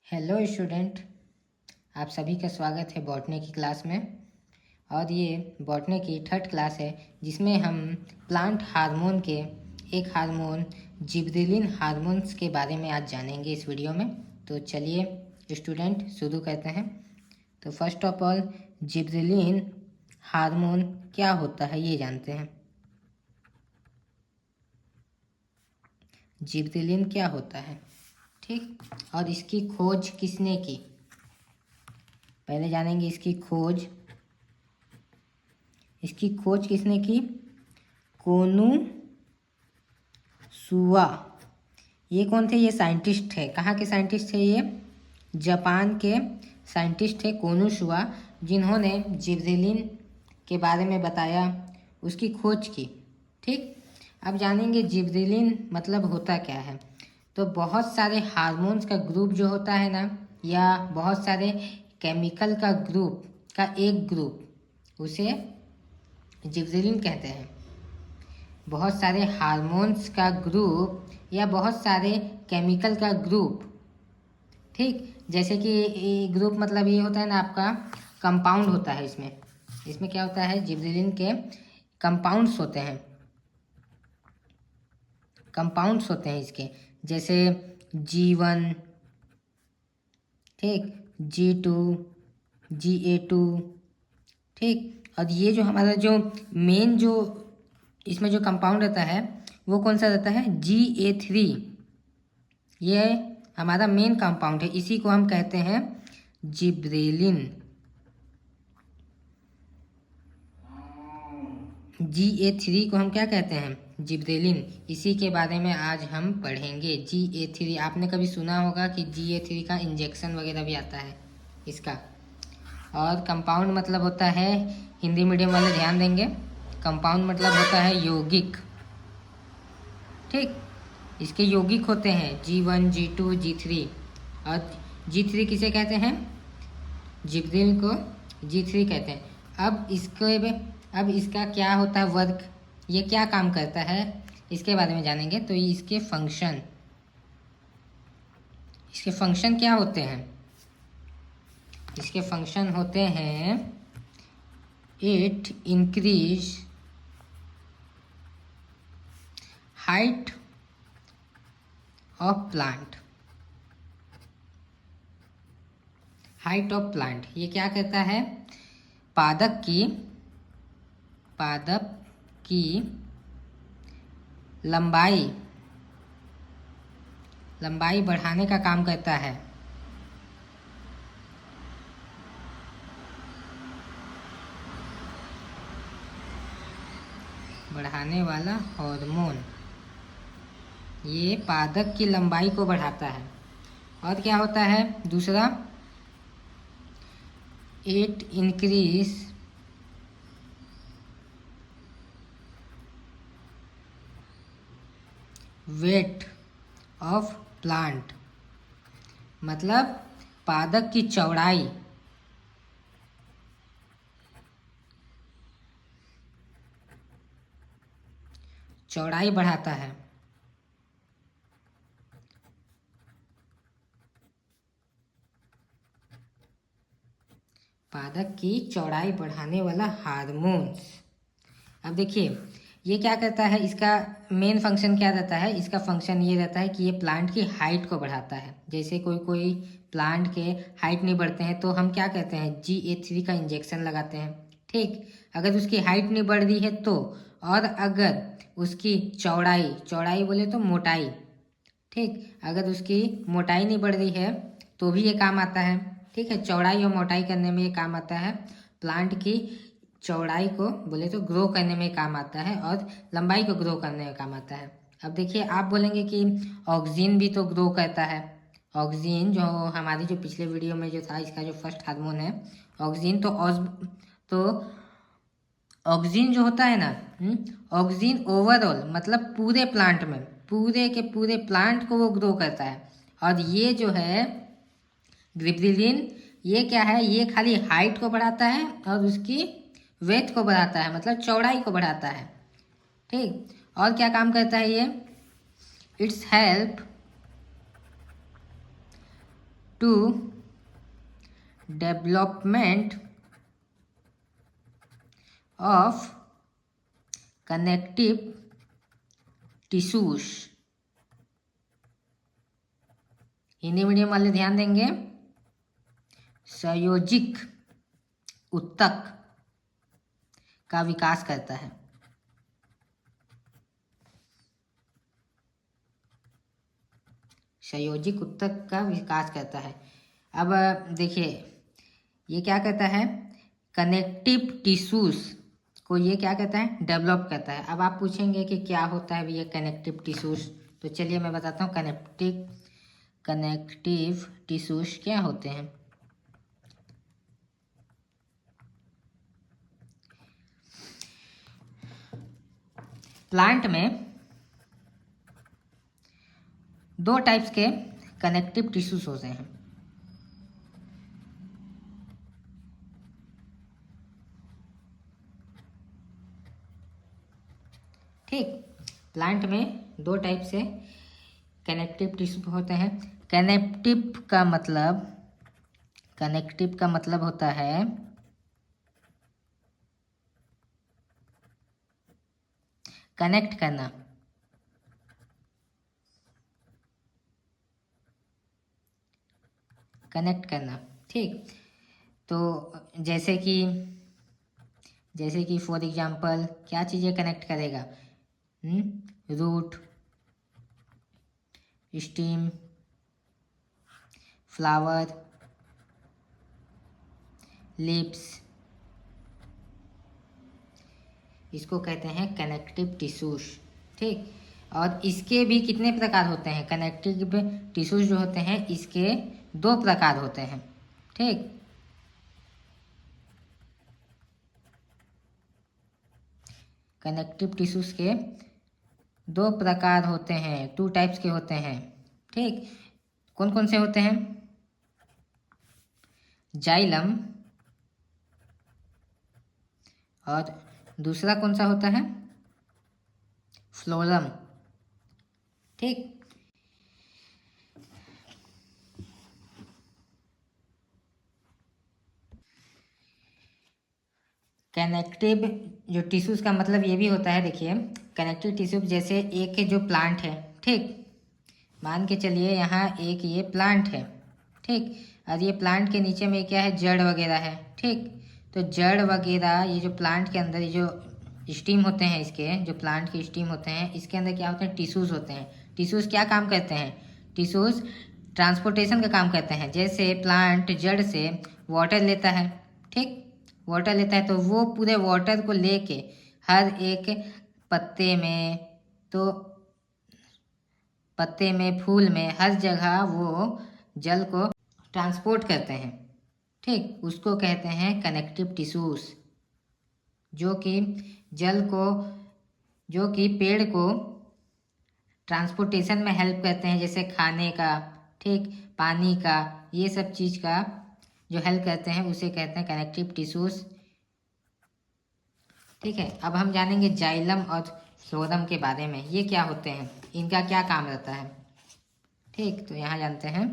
Hello student, आप सभी का स्वागत है बॉटनी की क्लास में। और ये बॉटनी की थर्ड क्लास है जिसमें हम प्लांट हार्मोन के एक हार्मोन जिबरेलिन हार्मोन्स के बारे में आज जानेंगे इस वीडियो में। तो चलिए स्टूडेंट शुरू करते हैं। तो first of all gibberellin hormone क्या होता है ये जानते हैं। जिबरेलिन क्या होता है, ठीक, और इसकी खोज किसने की, पहले जानेंगे इसकी खोज। इसकी खोज किसने की? कोनु सुआ। ये कौन थे? ये साइंटिस्ट है। कहाँ के साइंटिस्ट थे? ये जापान के साइंटिस्ट थे कोनु सुआ, जिन्होंने जिबरेलिन के बारे में बताया, उसकी खोज की। ठीक, अब जानेंगे जिबरेलिन मतलब होता क्या है। तो बहुत सारे हार्मोन्स का ग्रुप जो होता है ना, या बहुत सारे केमिकल का ग्रुप का एक ग्रुप, उसे जिबरेलिन कहते हैं। बहुत सारे हार्मोन्स का ग्रुप या बहुत सारे केमिकल का ग्रुप, ठीक, जैसे कि ग्रुप मतलब ये होता है ना, आपका कंपाउंड होता है। इसमें क्या होता है? जिबरेलिन के कंपाउंड्स होते हैं। कंपाउंड्स होते हैं इसके, जैसे G1, ठीक, G2, Ga2, ठीक। और ये जो हमारा जो मेन जो इसमें जो कंपाउंड रहता है वो कौन सा रहता है? Ga3। ये हमारा मेन कंपाउंड है, इसी को हम कहते हैं जिब्रेलिन। Ga3 को हम क्या कहते हैं? जिब्रेलिन। इसी के बारे में आज हम पढ़ेंगे। Ga3 आपने कभी सुना होगा कि Ga3 का इंजेक्शन वगैरह भी आता है इसका। और कंपाउंड मतलब होता है, हिंदी मीडियम वाले ध्यान देंगे, कंपाउंड मतलब होता है यौगिक, ठीक। इसके यौगिक होते हैं G1, G2, G3। और G3 किसे कहते हैं? जिब्रेलिन को G3 कहते हैं। अब इसका क्या होता है वर्क, ये क्या काम करता है, इसके बारे में जानेंगे। तो इसके फंक्शन क्या होते हैं? इसके फंक्शन होते हैं, it increase height of plant. Height of plant ये क्या कहता है? पादप की लंबाई बढ़ाने का काम करता है। बढ़ाने वाला हार्मोन ये पादप की लंबाई को बढ़ाता है। और क्या होता है दूसरा? It increase weight of plant, मतलब पादप की चौड़ाई बढ़ाता है। पादप की चौड़ाई बढ़ाने वाला हार्मोन्स। अब देखिए ये क्या करता है, इसका मेन फंक्शन क्या रहता है? इसका फंक्शन ये रहता है कि ये प्लांट की हाइट को बढ़ाता है। जैसे कोई प्लांट के हाइट नहीं बढ़ते हैं तो हम क्या कहते हैं? Ga3 का इंजेक्शन लगाते हैं, ठीक। अगर उसकी हाइट नहीं बढ़ रही है तो, और अगर उसकी चौड़ाई बोले तो मोटाई, ठीक, अगर उसकी मोटाई नहीं बढ़ रही है तो भी ये काम आता है, ठीक है। चौड़ाई और मोटाई करने में ये काम आता है। प्लांट की चौड़ाई को बोले तो ग्रो करने में काम आता है, और लंबाई को ग्रो करने में काम आता है। अब देखिए आप बोलेंगे कि ऑक्सीजन भी तो ग्रो करता है। ऑक्सीजन जो हमारी जो पिछले वीडियो में जो था, इसका जो फर्स्ट हार्मोन है ऑक्सीजन, तो ऑक्सीजन जो होता है ना, ऑक्सीजन ओवरऑल मतलब पूरे प्लांट में, पूरे के पूरे प्लांट को वो ग्रो करता है। और ये जो है जिब्रेलिन, ये क्या है? ये खाली हाइट को बढ़ाता है और उसकी वेट को बढ़ाता है, मतलब चौड़ाई को बढ़ाता है, ठीक। और क्या काम करता है ये? It's help to development of connective tissues. Hindi medium वाले ध्यान देंगे, संयोजिक ऊतक का विकास करता है। संयोजिक ऊतक का विकास करता है। अब देखिए ये क्या करता है, कनेक्टिव टिश्यूज को ये क्या करता है, डेवलप करता है। अब आप पूछेंगे कि क्या होता है ये कनेक्टिव टिश्यूज, तो चलिए मैं बताता हूँ कनेक्टिव टिश्यूज क्या होते हैं। प्लांट में दो टाइप्स के कनेक्टिव टिश्यूज होते हैं। ठीक, प्लांट में दो टाइप से कनेक्टिव टिश्यू होते हैं। कनेक्टिव का मतलब होता है कनेक्ट करना। ठीक, तो जैसे कि फॉर एग्जांपल क्या चीज़ें कनेक्ट करेगा, रूट, स्टीम, फ्लावर, लिप्स, इसको कहते हैं कनेक्टिव टिश्यूज। ठीक, और इसके भी कितने प्रकार होते हैं, कनेक्टिव टिश्यूज जो होते हैं इसके दो प्रकार होते हैं। ठीक, कनेक्टिव टिश्यूज के दो प्रकार होते हैं, 2 टाइप्स के होते हैं। ठीक, कौन कौन से होते हैं, जाइलम और दूसरा कौन सा होता है, फ्लोरम। ठीक, कनेक्टिव जो टिश्यूज का मतलब ये भी होता है, देखिए कनेक्टिव टिश्यू जैसे एक जो प्लांट है, ठीक, मान के चलिए यहाँ एक ये प्लांट है। ठीक, और ये प्लांट के नीचे में क्या है, जड़ वगैरह है। ठीक, तो जड़ वगैरह ये जो प्लांट के अंदर ये जो स्टीम होते हैं, इसके जो प्लांट के स्टीम होते हैं, इसके अंदर क्या होते हैं, टिश्यूज होते हैं। टिश्यूज क्या काम करते हैं, टिश्यूज ट्रांसपोर्टेशन का काम करते हैं। जैसे प्लांट जड़ से वाटर लेता है, ठीक, वाटर लेता है तो वो पूरे वाटर को लेके हर एक पत्ते में, तो पत्ते में, फूल में, हर जगह वो जल को ट्रांसपोर्ट करते हैं। ठीक, उसको कहते हैं कनेक्टिव टिश्यूज, जो कि पेड़ को ट्रांसपोर्टेशन में हेल्प करते हैं, जैसे खाने का, ठीक, पानी का, ये सब चीज़ का जो हेल्प करते हैं उसे कहते हैं कनेक्टिव टिश्यूज। ठीक है, अब हम जानेंगे जाइलम और फ्लोरम के बारे में, ये क्या होते हैं, इनका क्या काम रहता है। ठीक, तो यहाँ जानते हैं।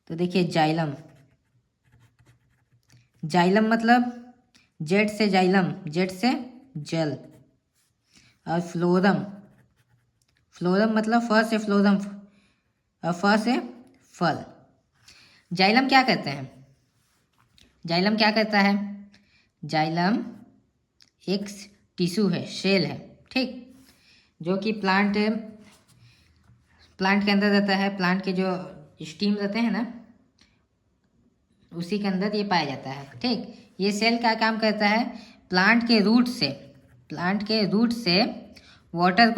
तो देखिए जाइलम मतलब जेड से जाइलम, जेड से जल, और फ्लोरम मतलब फ से फ्लोरम और फ से फल। जाइलम क्या करते हैं, जाइलम एक टिश्यू है, सेल है। ठीक, जो कि प्लांट के अंदर रहता है। प्लांट के जो स्टीम रहते हैं ना, उसी के अंदर ये पाया जाता है। ठीक, ये सेल क्या काम करता है, प्लांट के रूट से वाटर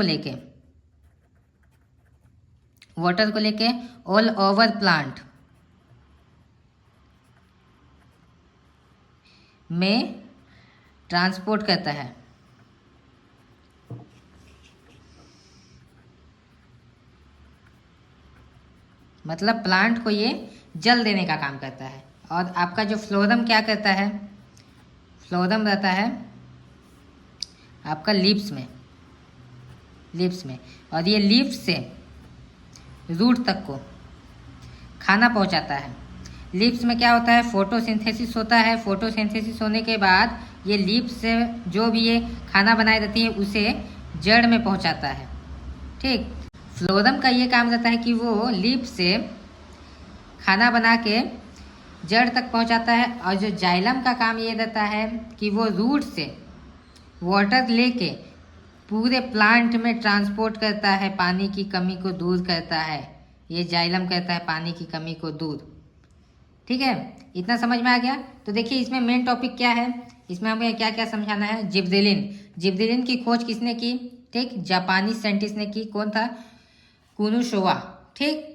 को लेके ऑल ओवर प्लांट में ट्रांसपोर्ट करता है। मतलब प्लांट को ये जल देने का काम करता है। और आपका जो फ्लोरम क्या करता है, फ्लोरम रहता है आपका लीव्स में, और ये लीव्स से रूट तक को खाना पहुंचाता है। लीव्स में क्या होता है, फोटोसिंथेसिस होता है। फोटोसिंथेसिस होने के बाद ये लीव्स से जो भी ये खाना बनाई रहती है उसे जड़ में पहुंचाता है। ठीक, फ्लोरम का ये काम रहता है कि वो लीव्स से खाना बना के जड़ तक पहुंचाता है। और जो जाइलम का काम ये रहता है कि वो रूट से वाटर लेके पूरे प्लांट में ट्रांसपोर्ट करता है, पानी की कमी को दूर करता है। ये जाइलम करता है पानी की कमी को दूर। ठीक है, इतना समझ में आ गया। तो देखिए इसमें मेन टॉपिक क्या है, इसमें हमें क्या क्या समझाना है। जिब्रेलिन, जिब्रेलिन की खोज किसने की? ठीक, जापानी साइंटिस्ट ने की। कौन था? कुनुशोवा। ठीक,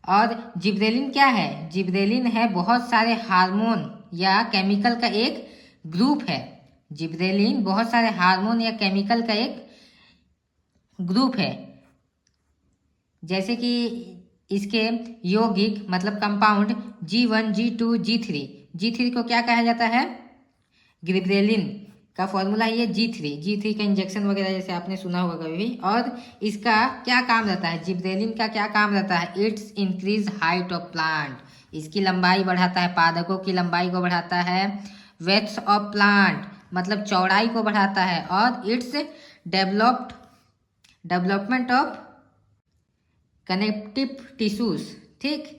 और जिब्रेलिन क्या है? जिब्रेलिन है बहुत सारे हार्मोन या केमिकल का एक ग्रुप है। जिब्रेलिन बहुत सारे हार्मोन या केमिकल का एक ग्रुप है। जैसे कि इसके यौगिक मतलब compound G1, G2, G3। G3 को क्या कहा जाता है? गिबरेलिन का फॉर्मूला है ये G3 का इंजेक्शन वगैरह जैसे आपने सुना होगा कभी भी। और इसका क्या काम रहता है? जिब्रेलिन का क्या काम रहता है? It's increase height of plant, इसकी लंबाई बढ़ाता है, पादपों की लंबाई को बढ़ाता है। वेथ्स ऑफ प्लांट मतलब चौड़ाई को बढ़ाता है। और its development of connective tissues. ठीक,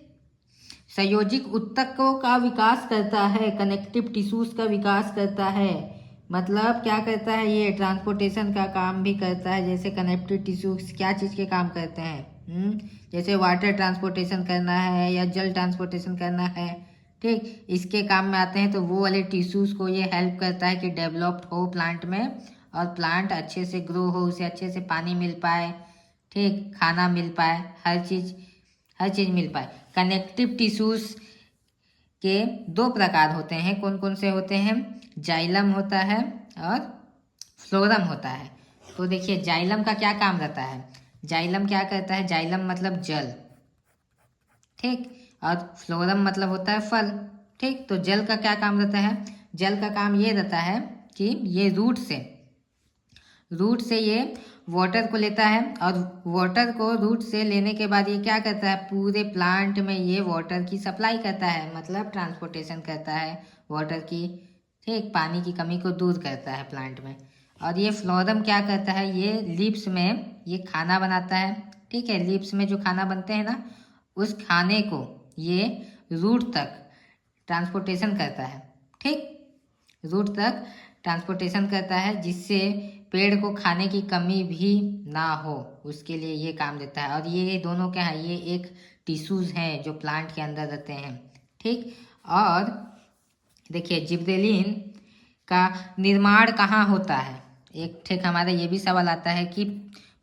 संयोजिक ऊतकों का विकास करता है, कनेक्टिव टिश्यूज का विकास करता है। मतलब क्या करता है? ये ट्रांसपोर्टेशन का काम भी करता है। जैसे कनेक्टिव टिश्यूज क्या चीज़ के काम करते हैं? जैसे वाटर ट्रांसपोर्टेशन करना है या जल ट्रांसपोर्टेशन करना है। ठीक, इसके काम में आते हैं। तो वो वाले टिश्यूज को ये हेल्प करता है कि डेवलप्ड हो प्लांट में, और प्लांट अच्छे से ग्रो हो, उसे अच्छे से पानी मिल पाए। ठीक, खाना मिल पाए, हर चीज़ मिल पाए। कनेक्टिव टिश्यूज के दो प्रकार होते हैं। कौन कौन से होते हैं? जाइलम होता है और फ्लोरम होता है। तो देखिए जाइलम का क्या काम रहता है? जाइलम क्या करता है? जाइलम मतलब जल। ठीक, और फ्लोरम मतलब होता है फल। ठीक, तो जल का क्या काम रहता है? जल का काम ये रहता है कि ये रूट से ये वाटर को लेता है, और वाटर को रूट से लेने के बाद ये क्या करता है? पूरे प्लांट में ये वाटर की सप्लाई करता है, मतलब ट्रांसपोर्टेशन करता है वाटर की। ठीक, पानी की कमी को दूर करता है प्लांट में। और ये फ्लोरम क्या करता है? ये लीव्स में ये खाना बनाता है। ठीक है, लीव्स में जो खाना बनते हैं ना, उस खाने को ये रूट तक ट्रांसपोर्टेशन करता है। ठीक, रूट तक ट्रांसपोर्टेशन करता है, जिससे पेड़ को खाने की कमी भी ना हो, उसके लिए ये काम देता है। और ये दोनों क्या है? ये एक टिश्यूज हैं जो प्लांट के अंदर रहते हैं। ठीक, और देखिए जिब्रेलिन का निर्माण कहाँ होता है? एक ठीक हमारा ये भी सवाल आता है कि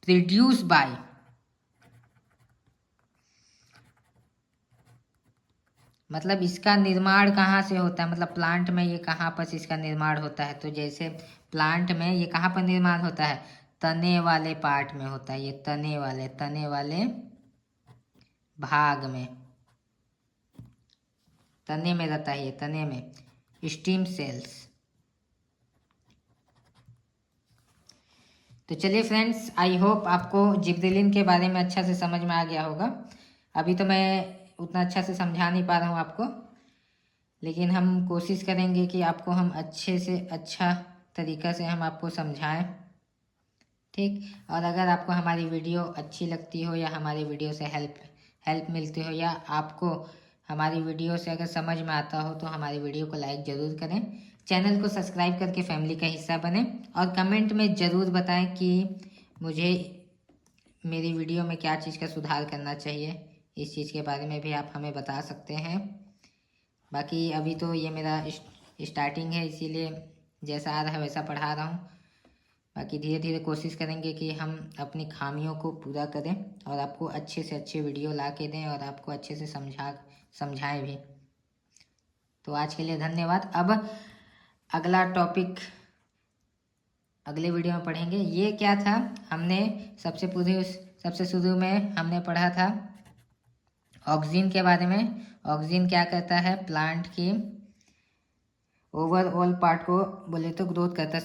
प्रोड्यूस बाय, मतलब इसका निर्माण कहाँ से होता है? मतलब प्लांट में ये कहाँ पर इसका निर्माण होता है? तो जैसे प्लांट में ये कहाँ पर निर्माण होता है? तने वाले पार्ट में होता है। ये तने वाले भाग में, तने में रहता है। ये तने में स्टीम सेल्स। तो चलिए फ्रेंड्स, आई होप आपको जिब्रेलिन के बारे में अच्छा से समझ में आ गया होगा। अभी तो मैं उतना अच्छा से समझा नहीं पा रहा हूँ आपको, लेकिन हम कोशिश करेंगे कि आपको हम अच्छे से अच्छा तरीक़ा से हम आपको समझाएं। ठीक, और अगर आपको हमारी वीडियो अच्छी लगती हो या हमारी वीडियो से हेल्प मिलती हो, या आपको हमारी वीडियो से अगर समझ में आता हो, तो हमारी वीडियो को लाइक ज़रूर करें, चैनल को सब्सक्राइब करके फैमिली का हिस्सा बने, और कमेंट में ज़रूर बताएं कि मुझे मेरी वीडियो में क्या चीज़ का सुधार करना चाहिए। इस चीज़ के बारे में भी आप हमें बता सकते हैं। बाकी अभी तो ये मेरा स्टार्टिंग है, इसीलिए जैसा आ रहा है वैसा पढ़ा रहा हूँ। बाकी धीरे धीरे कोशिश करेंगे कि हम अपनी खामियों को पूरा करें और आपको अच्छे से अच्छे वीडियो ला के दें, और आपको अच्छे से समझाएं भी। तो आज के लिए धन्यवाद। अब अगला टॉपिक अगले वीडियो में पढ़ेंगे। ये क्या था? हमने सबसे शुरू में हमने पढ़ा था ऑक्सीजन के बारे में। ऑक्सीजन क्या करता है? प्लांट की ओवरऑल पार्ट को बोले तो ग्रोथ करता है,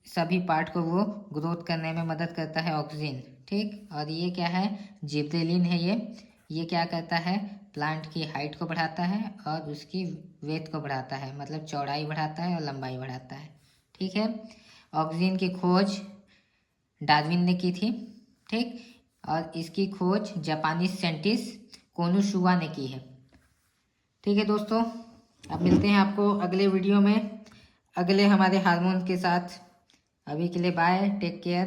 सभी पार्ट को वो ग्रोथ करने में मदद करता है ऑक्सीजन। ठीक। और ये क्या है, जिबरेलिन है ये क्या करता है, प्लांट की हाइट को बढ़ाता है और उसकी वेथ को बढ़ाता है, मतलब चौड़ाई बढ़ाता है और लंबाई बढ़ाता है, ठीक है। ऑक्सीजन की खोज डार्विन ने की थी, ठीक। और इसकी खोज जापानी साइंटिस्ट कोनोशुवा ने की है, ठीक है दोस्तों। अब मिलते हैं आपको अगले वीडियो में अगले हमारे हार्मोन के साथ। अभी के लिए बाय, टेक केयर।